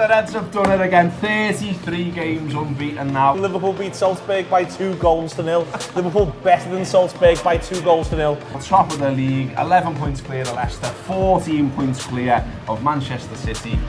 The Reds have done it again. 33 games unbeaten now. Liverpool beat Salzburg by 2-0. Liverpool better than Salzburg by 2-0. Top of the league, 11 points clear of Leicester, 14 points clear of Manchester City.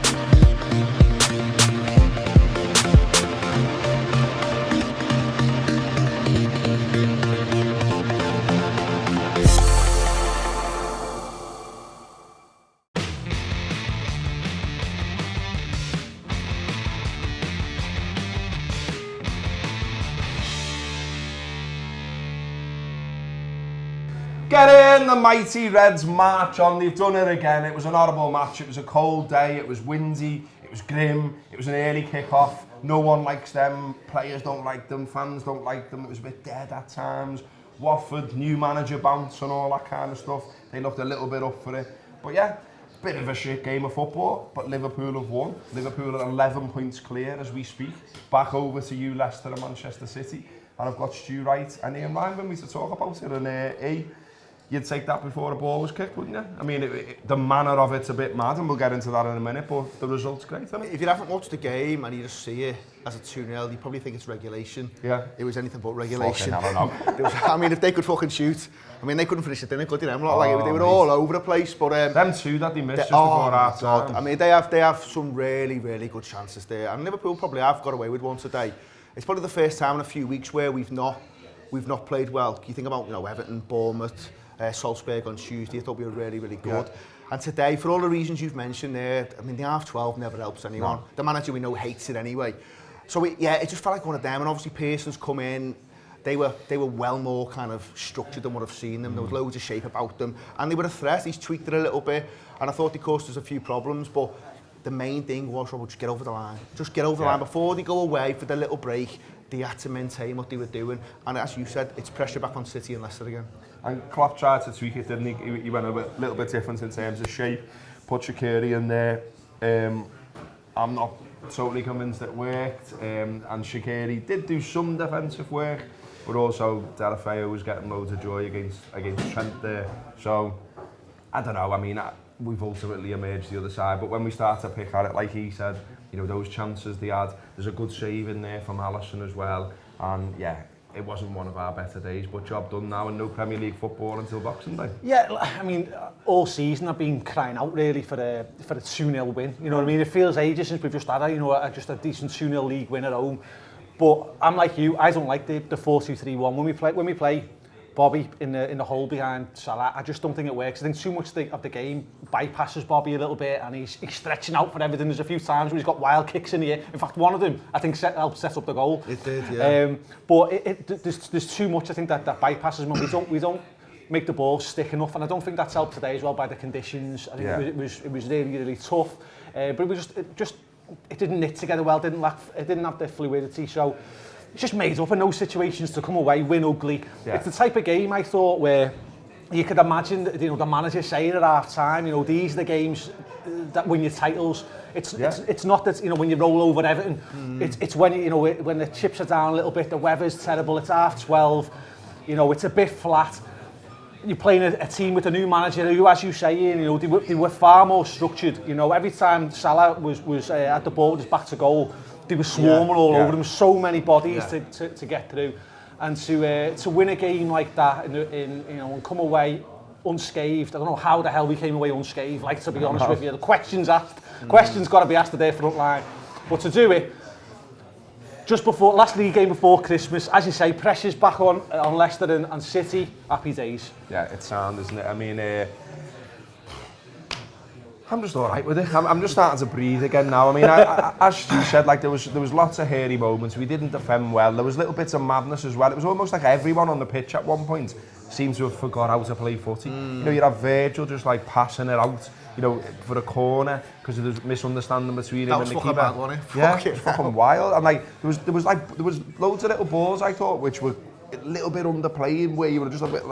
Get in, the mighty Reds march on. They've done it again. It was an horrible match. It was a cold day. It was windy. It was grim. It was an early kick-off. No one likes them. Players don't like them. Fans don't like them. It was a bit dead at times. Watford, new manager bounce and all that kind of stuff. They looked a little bit up for it. But yeah, bit of a shit game of football. But Liverpool have won. Liverpool are 11 points clear as we speak. Back over to you, Leicester and Manchester City. And I've got Stu Wright and Ian Ryan with me to talk about it. And you'd take that before the ball was kicked, wouldn't you? I mean, the manner of it's a bit mad, and we'll get into that in a minute, but the result's great, isn't it? If you haven't watched the game and you just see it as a 2-0, you probably think it's regulation. Yeah. It was anything but regulation. Fucking hell, I know. I mean, if they could fucking shoot, I mean, they couldn't finish it, didn't they? Could they? They were all over the place, but... them two that they missed just before half time. I mean, they have some really, really good chances there, and Liverpool probably have got away with one today. It's probably the first time in a few weeks where we've not played well. You think about, Everton, Bournemouth, Salzburg on Tuesday. I thought we were really, really good. Yeah. And today, for all the reasons you've mentioned there, I mean, the half-12 never helps anyone. No. The manager we know hates it anyway. So it just felt like one of them. And obviously Pearson's come in. They were well more kind of structured than what I've seen them. There was loads of shape about them. And they were a threat. He's tweaked it a little bit. And I thought they caused us a few problems. But the main thing was, just get over the line. Just get over the line. Before they go away for the little break, they had to maintain what they were doing. And as you said, it's pressure back on City and Leicester again. And Klopp tried to tweak it, didn't he? He went a little bit different in terms of shape. Put Shaqiri in there. I'm not totally convinced it worked. And Shaqiri did do some defensive work, but also Delafeu was getting loads of joy against Trent there. So, I don't know. I mean, we've ultimately emerged the other side. But when we start to pick at it, like he said, those chances they had, there's a good save in there from Alisson as well. And yeah, it wasn't one of our better days, but job done now and no Premier League football until Boxing Day. Yeah, I mean, all season I've been crying out really for a 2-0 win. You know what I mean? It feels ages since we've just had a decent 2-0 league win at home. But I'm like you, I don't like the 4-2-3-1. When we play Bobby in the hole behind Salah, I just don't think it works. I think too much of the game bypasses Bobby a little bit, and he's stretching out for everything. There's a few times where he's got wild kicks in the air. In fact, one of them I think helped set up the goal. It did, yeah. But there's too much I think that bypasses him. We don't make the ball stick enough, and I don't think that's helped today as well by the conditions. I think it was really, really tough, but it didn't knit together well. It didn't have the fluidity. So. It's just made up in those situations to come away, win ugly. Yeah. It's the type of game I thought where you could imagine the manager saying at half time, these are the games that win your titles. It's not that when you roll over Everton. It's when when the chips are down a little bit, the weather's terrible. It's 12:30. It's a bit flat. You're playing a team with a new manager who, as you say, they were far more structured. Every time Salah was at the ball with his back to goal, they were swarming all over them, so many bodies to get through, and to win a game like that and come away unscathed. I don't know how the hell we came away unscathed. Like, to be honest with you, the questions asked, questions got to be asked at their front line, but to do it just before last league game before Christmas, as you say, pressure's back on Leicester and City. Happy days. Yeah, it's sound, isn't it? I mean. I'm just all right with it. I'm just starting to breathe again now. I mean, as you said, there was lots of hairy moments. We didn't defend well. There was little bits of madness as well. It was almost like everyone on the pitch at one point seemed to have forgot how to play footy. You have Virgil just passing it out, for a corner because of the misunderstanding between him and the keeper. Bad, wasn't it? Yeah, it was fucking wild. And there was loads of little balls I thought which were a little bit underplaying, where you were just a bit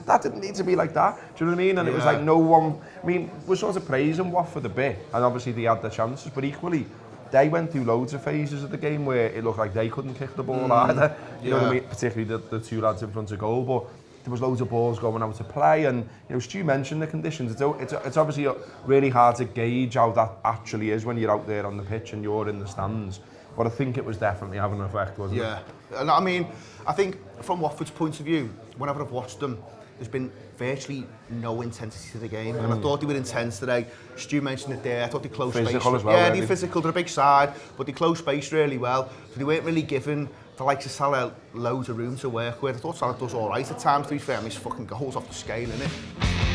that didn't need to be like that. Do you know what I mean? And it was no one. I mean, we're sort of praising Watford a bit, and obviously they had the chances, but equally they went through loads of phases of the game where it looked like they couldn't kick the ball either. You know what I mean? Particularly the two lads in front of goal. But there was loads of balls going out to play, and you know, Stu mentioned the conditions. It's obviously really hard to gauge how that actually is when you're out there on the pitch and you're in the stands. But I think it was definitely having an effect, wasn't it? Yeah, and I mean, I think from Watford's point of view, whenever I've watched them, there's been virtually no intensity to the game, and I thought they were intense today. Stu mentioned it there. I thought they closed space. Physical as well. Yeah, they're physical. They're a big side, but they closed space really well. So they weren't really given the likes of Salah loads of room to work with. I thought Salah does all right at times. To be fair, he's fucking goals off the scale, innit?